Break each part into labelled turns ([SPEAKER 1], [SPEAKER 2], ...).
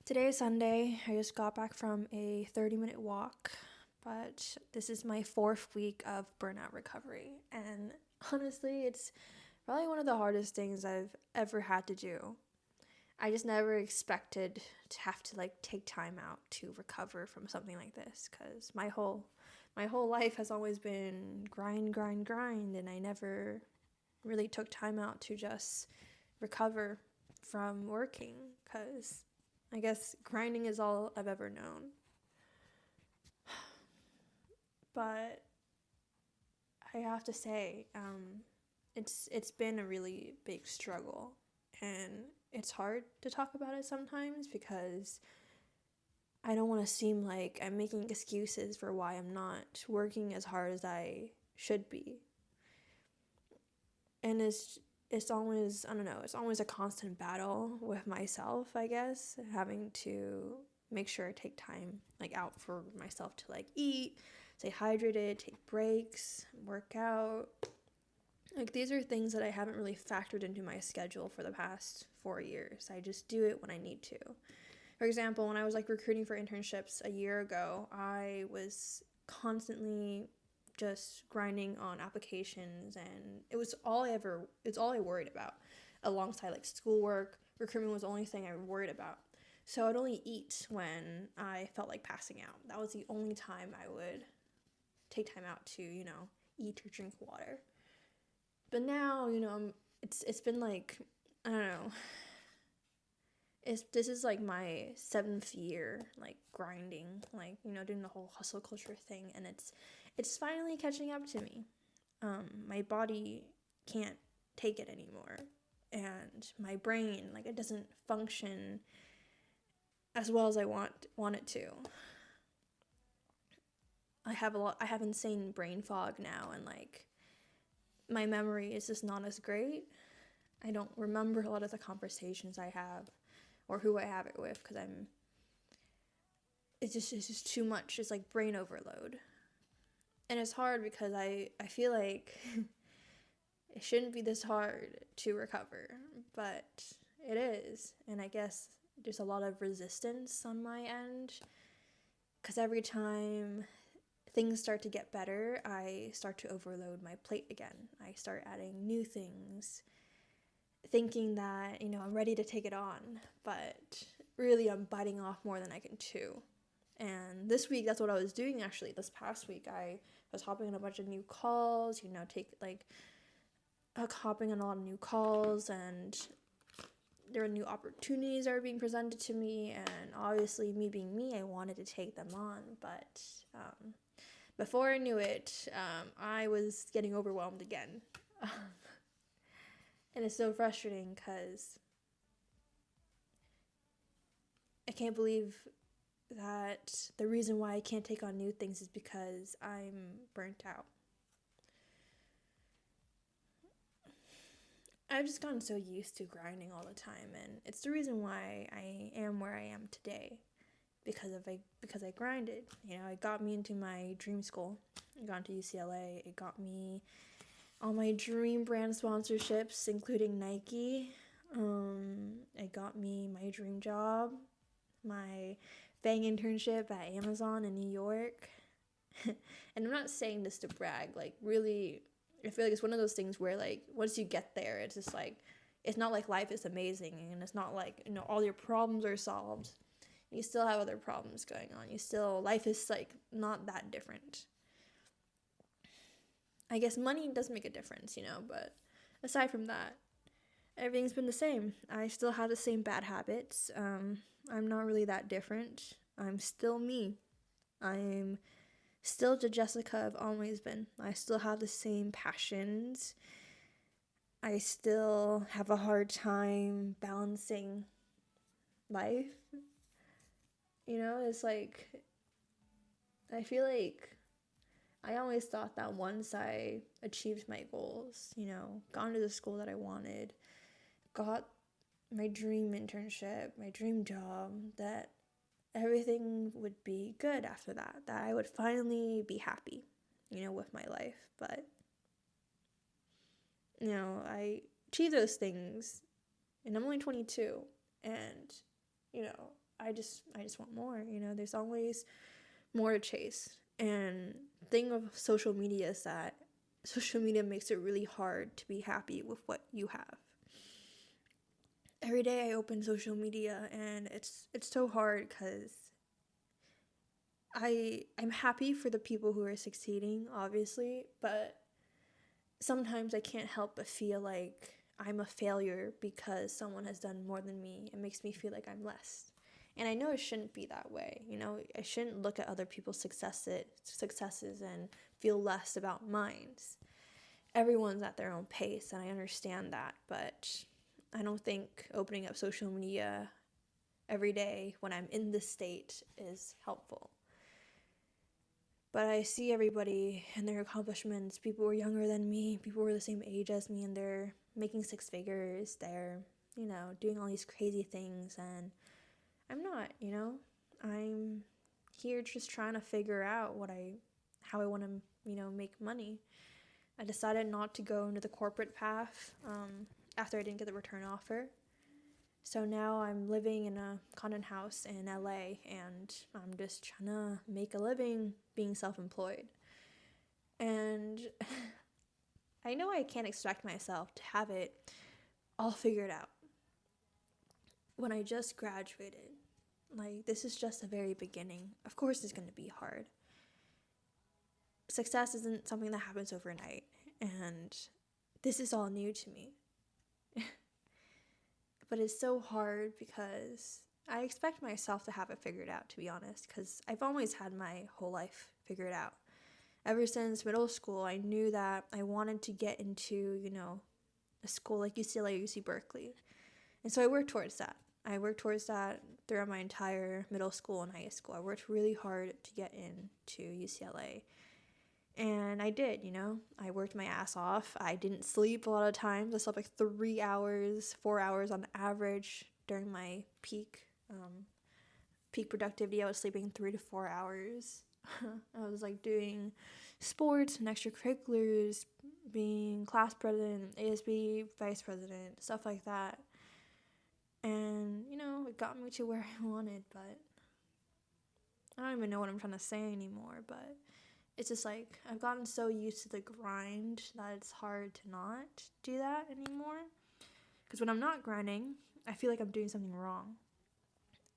[SPEAKER 1] Today is Sunday. I just got back from a 30-minute walk, but this is my 4th week of burnout recovery. And honestly, it's probably one of the hardest things I've ever had to do. I just never expected to have to take time out to recover from something like this cuz my whole life has always been grind, grind, grind, and I never really took time out to just recover from working cuz I guess grinding is all I've ever known. But I have to say, it's been a really big struggle, and it's hard to talk about it sometimes because I don't want to seem like I'm making excuses for why I'm not working as hard as I should be. And it's always, I don't know, it's always a constant battle with myself, I guess, having to make sure I take time out for myself to eat, stay hydrated, take breaks, work out. These are things that I haven't really factored into my schedule for the past 4 years. I just do it when I need to. For example, when I was recruiting for internships a year ago, I was constantly just grinding on applications, and it's all I worried about. Alongside schoolwork, recruitment was the only thing I worried about. So I'd only eat when I felt like passing out. That was the only time I would take time out to, eat or drink water. But now, it's been I don't know. This is my 7th year grinding, doing the whole hustle culture thing, and it's finally catching up to me. My body can't take it anymore, and my brain it doesn't function as well as I want it to. I have insane brain fog now, and my memory is just not as great. I don't remember a lot of the conversations I have or who I have it with because it's just too much. It's brain overload. And it's hard because I feel like it shouldn't be this hard to recover, but it is. And I guess there's a lot of resistance on my end because every time things start to get better, I start to overload my plate again. I start adding new things, thinking that, I'm ready to take it on, but really I'm biting off more than I can chew. And this week, that's what I was doing actually. This past week, I was hopping on a bunch of new calls, hopping on a lot of new calls, and there were new opportunities that were being presented to me, and obviously, me being me, I wanted to take them on, but before I knew it, I was getting overwhelmed again. And it's so frustrating because I can't believe that the reason why I can't take on new things is because I'm burnt out. I've just gotten so used to grinding all the time, and it's the reason why I am where I am today. Because I grinded. It got me into my dream school. I got into UCLA. It got me all my dream brand sponsorships, including Nike. It got me my dream job, my FANG internship at Amazon in New York. And I'm not saying this to brag. Really, I feel like it's one of those things where once you get there, it's just it's not like life is amazing, and it's not all your problems are solved. You still have other problems going on. Life is not that different. I guess money does make a difference, but aside from that, everything's been the same. I still have the same bad habits. I'm not really that different. I'm still me. I'm still the Jessica I've always been. I still have the same passions. I still have a hard time balancing life. It's I feel like I always thought that once I achieved my goals, gone to the school that I wanted, got my dream internship, my dream job, that everything would be good after that I would finally be happy, with my life. But, I achieved those things, and I'm only 22, and, I just want more, there's always more to chase. And the thing of social media is that social media makes it really hard to be happy with what you have. Every day I open social media and it's so hard because I'm happy for the people who are succeeding, obviously, but sometimes I can't help but feel like I'm a failure because someone has done more than me. It makes me feel like I'm less. And I know it shouldn't be that way. I shouldn't look at other people's successes and feel less about mine. Everyone's at their own pace, and I understand that, but I don't think opening up social media every day when I'm in this state is helpful. But I see everybody and their accomplishments. People who are younger than me, people who are the same age as me, and they're making six figures. They're, doing all these crazy things, and I'm not, I'm here just trying to figure out how I want to, make money. I decided not to go into the corporate path after I didn't get the return offer. So now I'm living in a condo house in LA, and I'm just trying to make a living being self-employed. And I know I can't expect myself to have it all figured out when I just graduated. Like, this is just the very beginning. Of course it's going to be hard. Success isn't something that happens overnight, and this is all new to me. But it's so hard because I expect myself to have it figured out, to be honest, because I've always had my whole life figured out. Ever since middle school, I knew that I wanted to get into, a school like UCLA or UC Berkeley. And so I worked towards that. I worked towards that throughout my entire middle school and high school. I worked really hard to get into UCLA. And I did, I worked my ass off. I didn't sleep a lot of times. I slept like 3 hours, 4 hours on average during my peak productivity. I was sleeping 3 to 4 hours. I was like doing sports and extracurriculars, being class president, ASB vice president, stuff like that. And, it got me to where I wanted, but I don't even know what I'm trying to say anymore, but it's just like I've gotten so used to the grind that it's hard to not do that anymore. Because when I'm not grinding, I feel like I'm doing something wrong.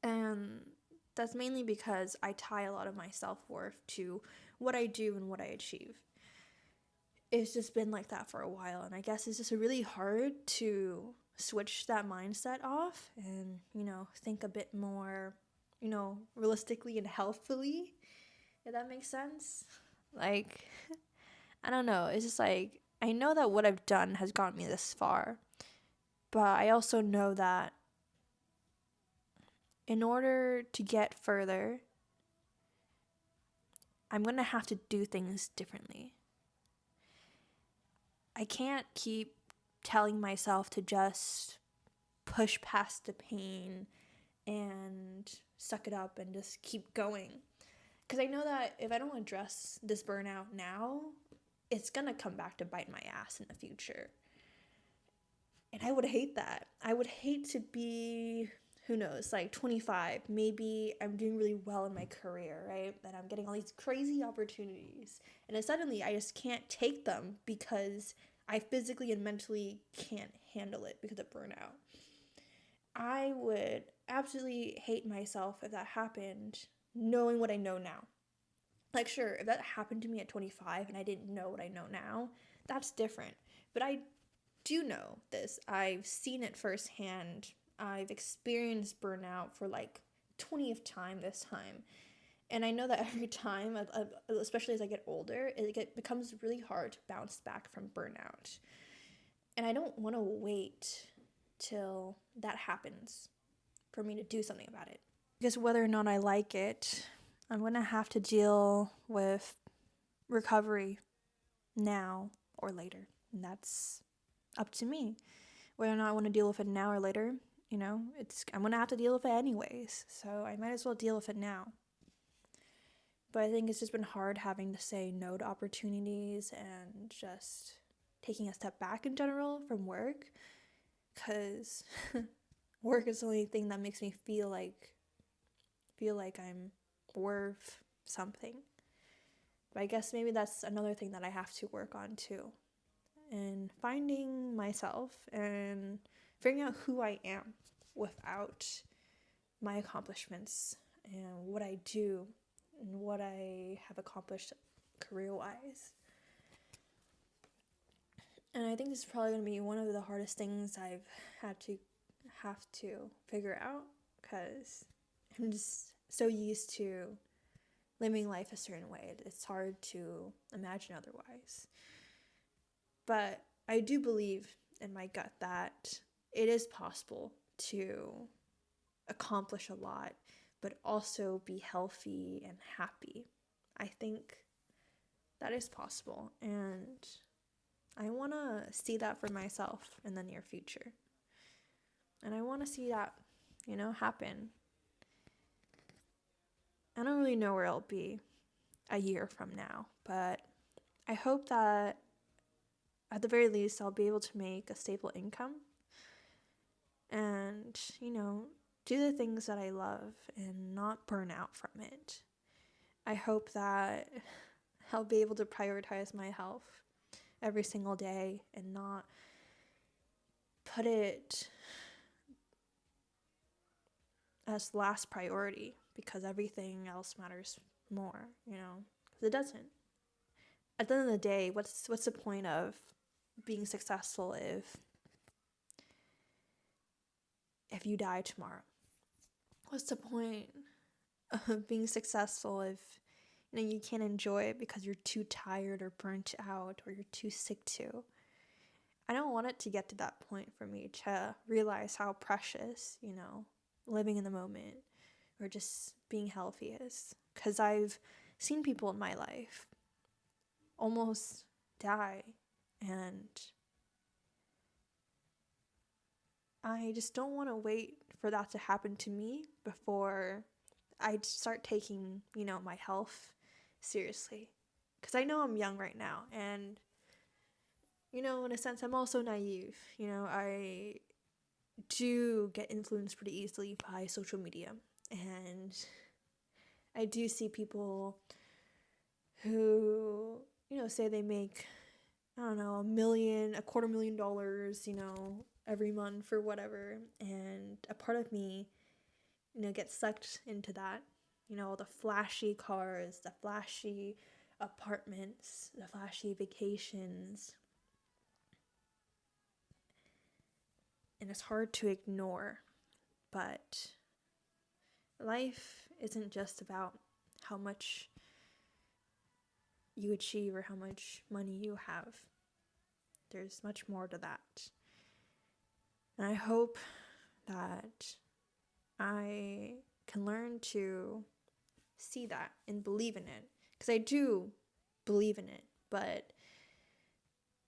[SPEAKER 1] And that's mainly because I tie a lot of my self-worth to what I do and what I achieve. It's just been like that for a while. And I guess it's just really hard to switch that mindset off and, think a bit more, realistically and healthfully, if that makes sense. Like, I don't know. It's just like, I know that what I've done has gotten me this far. But I also know that in order to get further, I'm going to have to do things differently. I can't keep telling myself to just push past the pain and suck it up and just keep going. Because I know that if I don't address this burnout now, it's going to come back to bite my ass in the future. And I would hate that. I would hate to be, who knows, like 25. Maybe I'm doing really well in my career, right? And I'm getting all these crazy opportunities. And then suddenly I just can't take them because I physically and mentally can't handle it because of burnout. I would absolutely hate myself if that happened, knowing what I know now. Like, sure, if that happened to me at 25 and I didn't know what I know now, that's different. But I do know this. I've seen it firsthand. I've experienced burnout for like 20th time this time. And I know that every time, especially as I get older, it becomes really hard to bounce back from burnout. And I don't want to wait till that happens for me to do something about it. Because whether or not I like it, I'm going to have to deal with recovery now or later. And that's up to me. Whether or not I want to deal with it now or later, I'm going to have to deal with it anyways. So I might as well deal with it now. But I think it's just been hard having to say no to opportunities and just taking a step back in general from work. Because work is the only thing that makes me feel like feel like I'm worth something. But I guess maybe that's another thing that I have to work on too. And finding myself and figuring out who I am without my accomplishments and what I do and what I have accomplished career-wise. And I think this is probably going to be one of the hardest things I've have to figure out, because I'm just so used to living life a certain way. It's hard to imagine otherwise. But I do believe in my gut that it is possible to accomplish a lot, but also be healthy and happy. I think that is possible, and I want to see that for myself in the near future. And I want to see that, happen. I don't really know where it'll be a year from now, but I hope that at the very least I'll be able to make a stable income and, do the things that I love and not burn out from it. I hope that I'll be able to prioritize my health every single day and not put it as last priority because everything else matters more, because it doesn't. At the end of the day, what's the point of being successful if you die tomorrow? What's the point of being successful if you can't enjoy it because you're too tired or burnt out or you're too sick to? I don't want it to get to that point for me to realize how precious, living in the moment or just being healthy is. Because I've seen people in my life almost die, and I just don't want to wait for that to happen to me before I start taking, my health seriously. Because I know I'm young right now, and, in a sense, I'm also naive. I do get influenced pretty easily by social media, and I do see people who, say they make, I don't know, $250,000, every month or whatever, and a part of me, gets sucked into that, all the flashy cars, the flashy apartments, the flashy vacations, and it's hard to ignore, but life isn't just about how much you achieve or how much money you have. There's much more to that. And I hope that I can learn to see that and believe in it. Because I do believe in it, but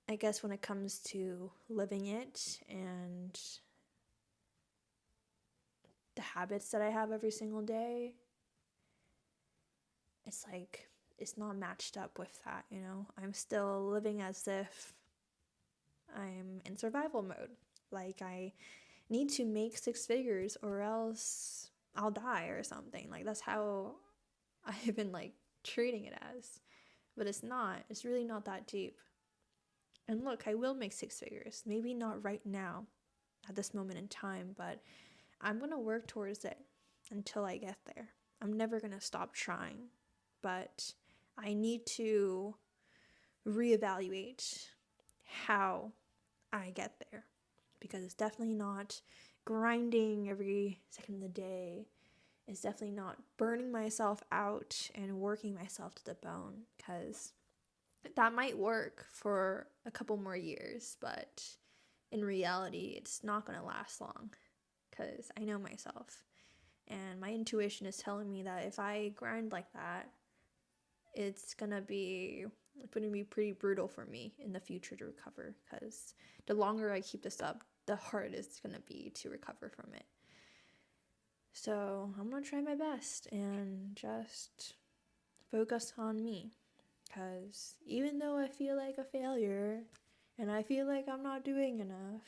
[SPEAKER 1] I guess when it comes to living it and the habits that I have every single day, it's like it's not matched up with that, I'm still living as if I'm in survival mode. Like I need to make 6 figures or else I'll die or something. Like that's how I've been treating it as. But it's not. It's really not that deep. And look, I will make 6 figures. Maybe not right now at this moment in time, but I'm going to work towards it until I get there. I'm never going to stop trying, but I need to reevaluate how I get there, because it's definitely not grinding every second of the day. It's definitely not burning myself out and working myself to the bone, because that might work for a couple more years, but in reality, it's not going to last long, because I know myself. And my intuition is telling me that if I grind like that, it's going to be pretty brutal for me in the future to recover, because the longer I keep this up, the harder it's going to be to recover from it. So I'm going to try my best and just focus on me, because even though I feel like a failure and I feel like I'm not doing enough,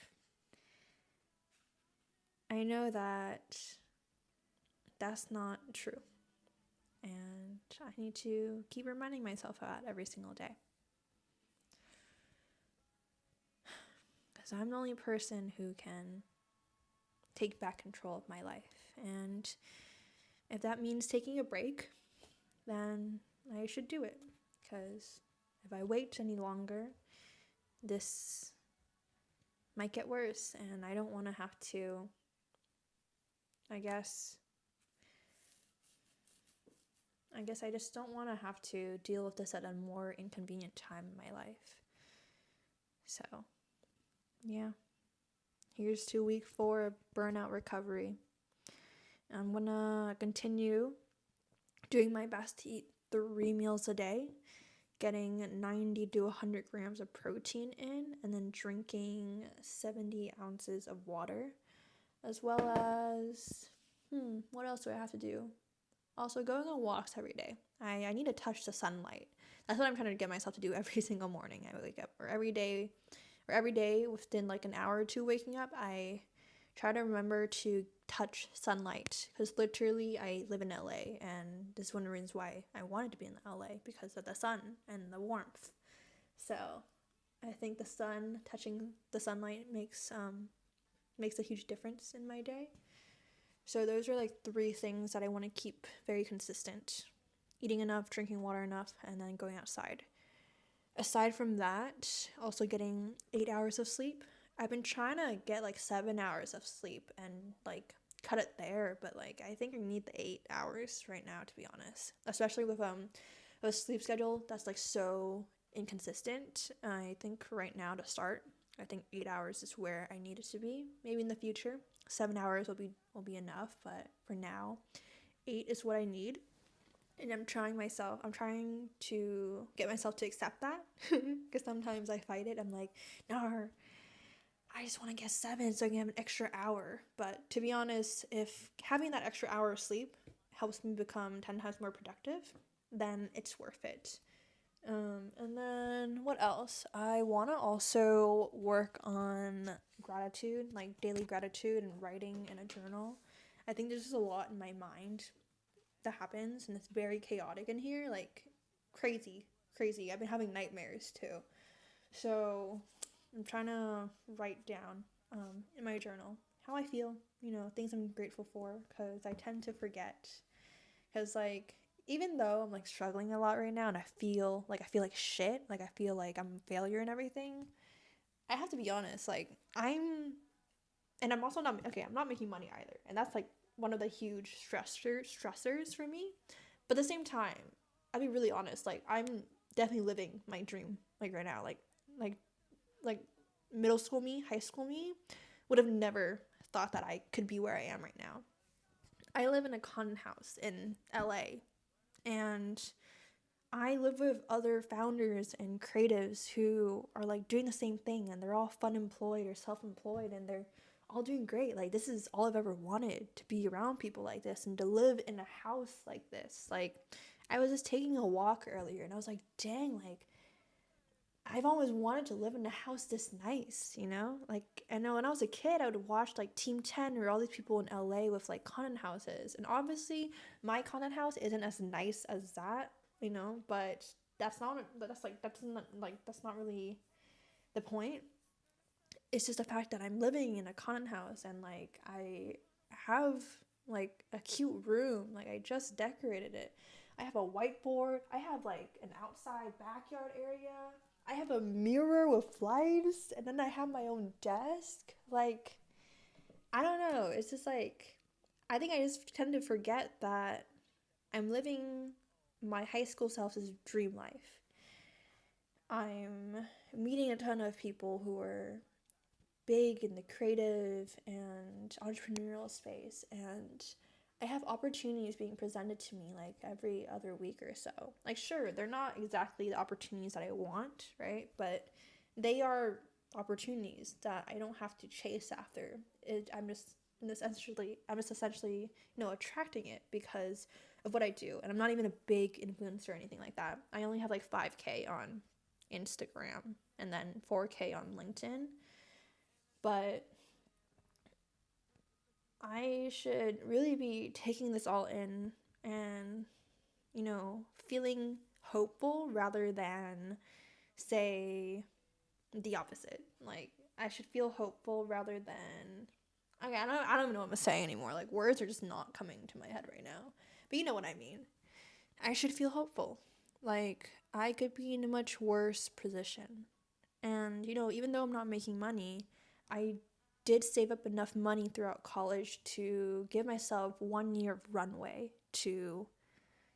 [SPEAKER 1] I know that that's not true. And I need to keep reminding myself of that every single day. Because I'm the only person who can take back control of my life. And if that means taking a break, then I should do it. Because if I wait any longer, this might get worse. And I don't want to have to, I guess I just don't want to have to deal with this at a more inconvenient time in my life. So, yeah. Here's to week 4 of burnout recovery. I'm going to continue doing my best to eat 3 meals a day, getting 90 to 100 grams of protein in, and then drinking 70 ounces of water, as well as, what else do I have to do? Also, going on walks every day. I need to touch the sunlight. That's what I'm trying to get myself to do every single morning I wake up, or every day within like an hour or two waking up, I try to remember to touch sunlight, because literally I live in LA, and this is one of the reasons why I wanted to be in LA, because of the sun and the warmth. So I think touching the sunlight makes a huge difference in my day. So those are like 3 things that I want to keep very consistent: eating enough, drinking water enough, and then going outside. Aside from that, also getting 8 hours of sleep. I've been trying to get like 7 hours of sleep and like cut it there, but like I think I need the 8 hours right now, to be honest. Especially with a sleep schedule that's like so inconsistent. I think right now to start, I think 8 hours is where I need it to be. Maybe in the future 7 hours will be enough, but for now 8 is what I need. And I'm trying to get myself to accept that, because sometimes I fight it. I'm like, no, I just want to get 7 so I can have an extra hour. But to be honest, if having that extra hour of sleep helps me become 10 times more productive, then it's worth it. And then what else? I want to also work on gratitude, like daily gratitude, and writing in a journal. I think there's just a lot in my mind that happens, and it's very chaotic in here, like crazy. I've been having nightmares too. So I'm trying to write down in my journal how I feel, things I'm grateful for, because I tend to forget. Because like, even though I'm like struggling a lot right now, and I feel like shit, like I feel like I'm a failure and everything, I have to be honest, like I'm also not making money either, and that's like one of the huge stressors for me. But at the same time, I'll be really honest, like I'm definitely living my dream, like right now, like middle school me, high school me would have never thought that I could be where I am right now. I live in a content house in LA, and I live with other founders and creatives who are like doing the same thing, and they're all fun employed or self-employed, and they're all doing great. Like, this is all I've ever wanted, to be around people like this and to live in a house like this. Like, I was just taking a walk earlier, and I was like, dang, like I've always wanted to live in a house this nice, Like, I know when I was a kid, I would watch like Team 10 or all these people in LA with like content houses. And obviously my content house isn't as nice as that, but that's not really the point. It's just the fact that I'm living in a content house, and like I have like a cute room. Like, I just decorated it. I have a whiteboard. I have like an outside backyard area. I have a mirror with lights, and then I have my own desk. Like, I don't know. It's just like, I think I just tend to forget that I'm living my high school self's dream life. I'm meeting a ton of people who are big in the creative and entrepreneurial space, and I have opportunities being presented to me like every other week or so. Like, sure, they're not exactly the opportunities that I want, right? But they are opportunities that I don't have to chase after. I'm just essentially, attracting it because of what I do. And I'm not even a big influencer or anything like that. I only have like 5K on Instagram and then 4K on LinkedIn. But I should really be taking this all in and, feeling hopeful rather than say the opposite. Like, I should feel hopeful rather than. Okay, I don't even know what I'm saying anymore. Like, words are just not coming to my head right now. But you know what I mean. I should feel hopeful. Like, I could be in a much worse position. And, even though I'm not making money, I did save up enough money throughout college to give myself 1 year of runway to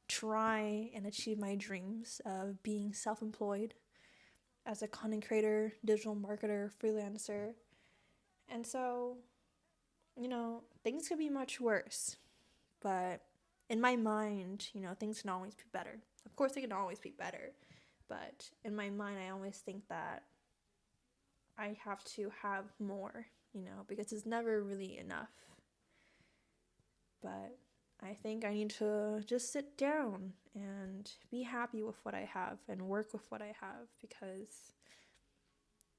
[SPEAKER 1] try and achieve my dreams of being self employed as a content creator, digital marketer, freelancer. And so, things could be much worse. But in my mind, things can always be better. Of course, they can always be better. But in my mind, I always think that I have to have more, because it's never really enough. But I think I need to just sit down and be happy with what I have and work with what I have, because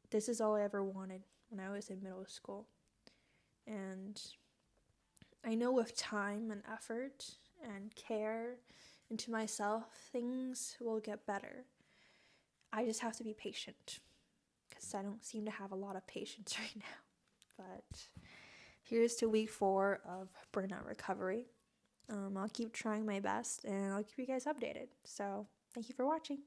[SPEAKER 1] this is all I ever wanted when I was in middle school. And I know with time and effort and care into myself, things will get better. I just have to be patient, because I don't seem to have a lot of patience right now. But here's to week 4 of burnout recovery. I'll keep trying my best and I'll keep you guys updated. So thank you for watching.